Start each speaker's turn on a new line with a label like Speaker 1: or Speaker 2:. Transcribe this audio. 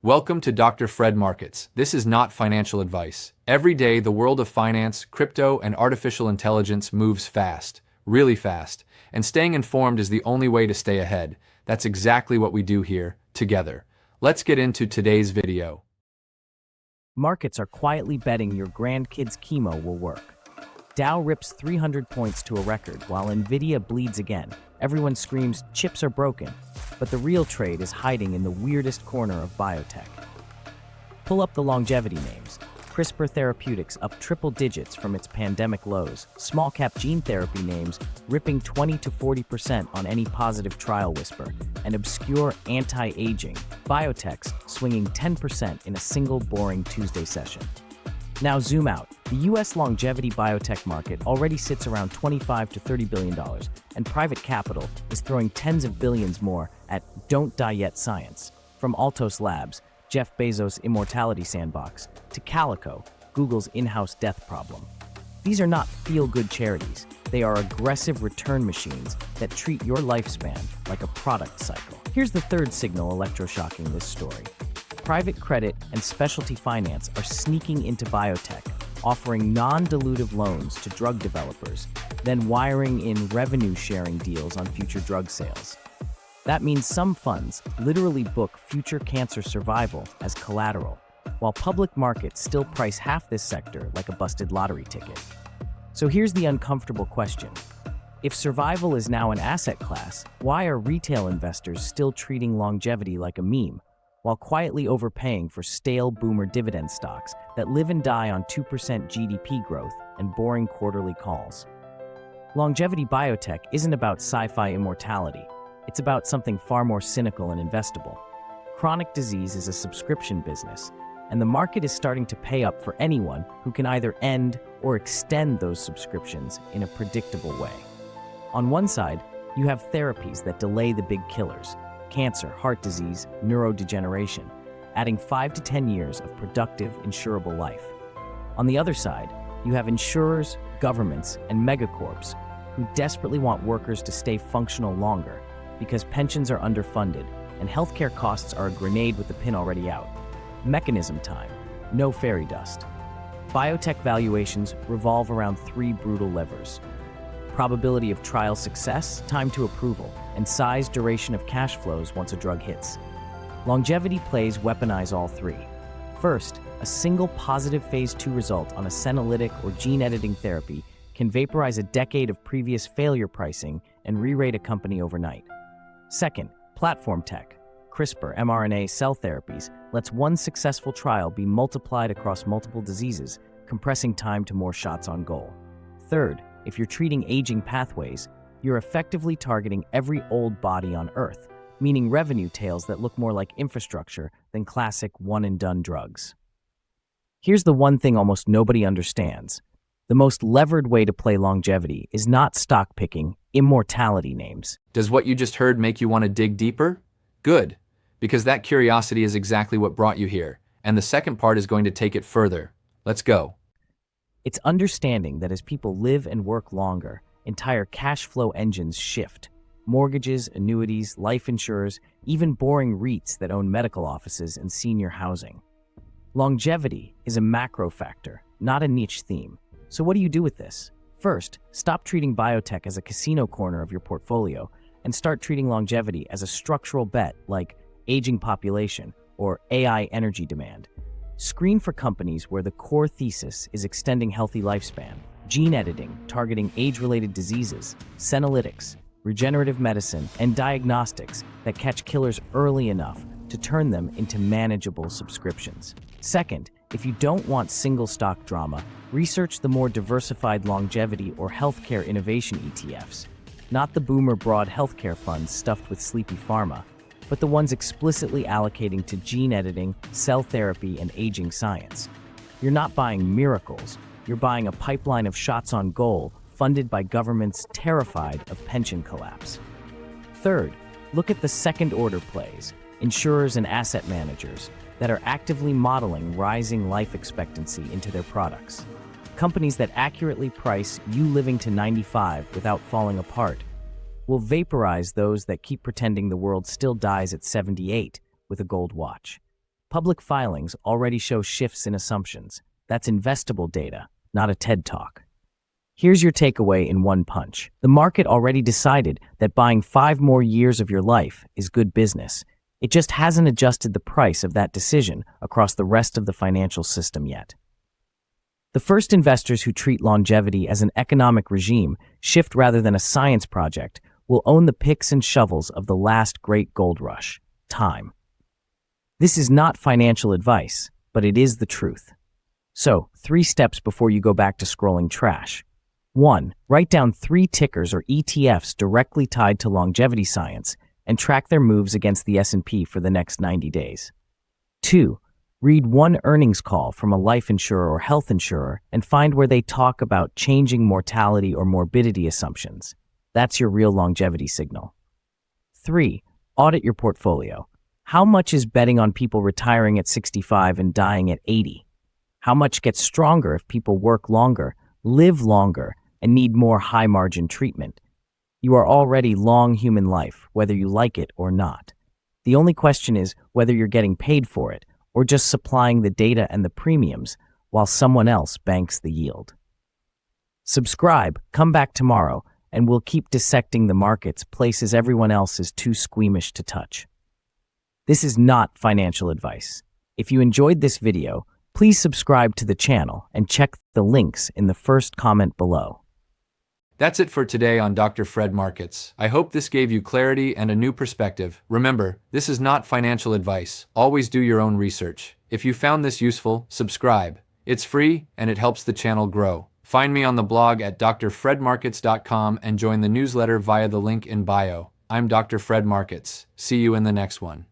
Speaker 1: Welcome to Dr. Fred Markets. This is not financial advice. Every day, the world of finance, crypto, and artificial intelligence moves fast, really fast, and staying informed is the only way to stay ahead. That's exactly what we do here, together. Let's get into today's video.
Speaker 2: Markets are quietly betting your Grandkid's Chemo will work. Dow rips 300 points to a record while Nvidia bleeds again. Everyone screams, chips are broken. But the real trade is hiding in the weirdest corner of biotech. Pull up the longevity names. CRISPR Therapeutics up triple digits from its pandemic lows. Small-cap gene therapy names ripping 20 to 40% on any positive trial whisper. And obscure anti-aging biotechs swinging 10% in a single boring Tuesday session. Now zoom out. The U.S. longevity biotech market already sits around $25 to $30 billion, and private capital is throwing tens of billions more at don't die yet science. From Altos Labs, Jeff Bezos' immortality sandbox, to Calico, Google's in-house death problem. These are not feel-good charities. They are aggressive return machines that treat your lifespan like a product cycle. Here's the third signal electroshocking this story. Private credit and specialty finance are sneaking into biotech, offering non-dilutive loans to drug developers, then wiring in revenue-sharing deals on future drug sales. That means some funds literally book future cancer survival as collateral, while public markets still price half this sector like a busted lottery ticket. So here's the uncomfortable question. If survival is now an asset class, why are retail investors still treating longevity like a meme, while quietly overpaying for stale boomer dividend stocks that live and die on 2% GDP growth and boring quarterly calls? Longevity biotech isn't about sci-fi immortality. It's about something far more cynical and investable. Chronic disease is a subscription business, and the market is starting to pay up for anyone who can either end or extend those subscriptions in a predictable way. On one side, you have therapies that delay the big killers: cancer, heart disease, neurodegeneration, adding 5 to 10 years of productive, insurable life. On the other side, you have insurers, governments, and megacorps who desperately want workers to stay functional longer because pensions are underfunded and healthcare costs are a grenade with the pin already out. Mechanism time, no fairy dust. Biotech valuations revolve around 3 brutal levers: probability of trial success, time to approval, and size duration of cash flows once a drug hits. Longevity plays weaponize all 3. First, a single positive phase 2 result on a senolytic or gene editing therapy can vaporize a decade of previous failure pricing and re-rate a company overnight. Second, platform tech, CRISPR mRNA cell therapies, lets one successful trial be multiplied across multiple diseases, compressing time to more shots on goal. Third, if you're treating aging pathways, you're effectively targeting every old body on Earth, meaning revenue tails that look more like infrastructure than classic one-and-done drugs. Here's the one thing almost nobody understands. The most levered way to play longevity is not stock picking, immortality names.
Speaker 1: Does what you just heard make you want to dig deeper? Good, because that curiosity is exactly what brought you here, and the second part is going to take it further. Let's go.
Speaker 2: It's understanding that as people live and work longer, entire cash flow engines shift. Mortgages, annuities, life insurers, even boring REITs that own medical offices and senior housing. Longevity is a macro factor, not a niche theme. So what do you do with this? First, stop treating biotech as a casino corner of your portfolio and start treating longevity as a structural bet like aging population or AI energy demand. Screen for companies where the core thesis is extending healthy lifespan, gene editing targeting age-related diseases, senolytics, regenerative medicine, and diagnostics that catch killers early enough to turn them into manageable subscriptions. Second, if you don't want single stock drama, research the more diversified longevity or healthcare innovation ETFs, not the boomer broad healthcare funds stuffed with sleepy pharma, but the ones explicitly allocating to gene editing, cell therapy, and aging science. You're not buying miracles, you're buying a pipeline of shots on goal funded by governments terrified of pension collapse. Third, look at the second-order plays, insurers and asset managers, that are actively modeling rising life expectancy into their products. Companies that accurately price you living to 95 without falling apart will vaporize those that keep pretending the world still dies at 78 with a gold watch. Public filings already show shifts in assumptions. That's investable data, not a TED Talk. Here's your takeaway in one punch. The market already decided that buying 5 more years of your life is good business. It just hasn't adjusted the price of that decision across the rest of the financial system yet. The first investors who treat longevity as an economic regime shift rather than a science project will own the picks and shovels of the last great gold rush, time. This is not financial advice, but it is the truth. So, 3 steps before you go back to scrolling trash. 1. Write down 3 tickers or ETFs directly tied to longevity science and track their moves against the S&P for the next 90 days. 2. Read one earnings call from a life insurer or health insurer and find where they talk about changing mortality or morbidity assumptions. That's your real longevity signal. 3. Audit your portfolio. How much is betting on people retiring at 65 and dying at 80? How much gets stronger if people work longer, live longer, and need more high-margin treatment? You are already long human life, whether you like it or not. The only question is whether you're getting paid for it or just supplying the data and the premiums while someone else banks the yield. Subscribe, come back tomorrow, and we'll keep dissecting the markets places everyone else is too squeamish to touch. This is not financial advice. If you enjoyed this video, please subscribe to the channel and check the links in the first comment below.
Speaker 1: That's it for today on Dr. Fred Markets. I hope this gave you clarity and a new perspective. Remember, this is not financial advice. Always do your own research. If you found this useful, subscribe. It's free and it helps the channel grow. Find me on the blog at drfredmarkets.com and join the newsletter via the link in bio. I'm Dr. Fred Markets. See you in the next one.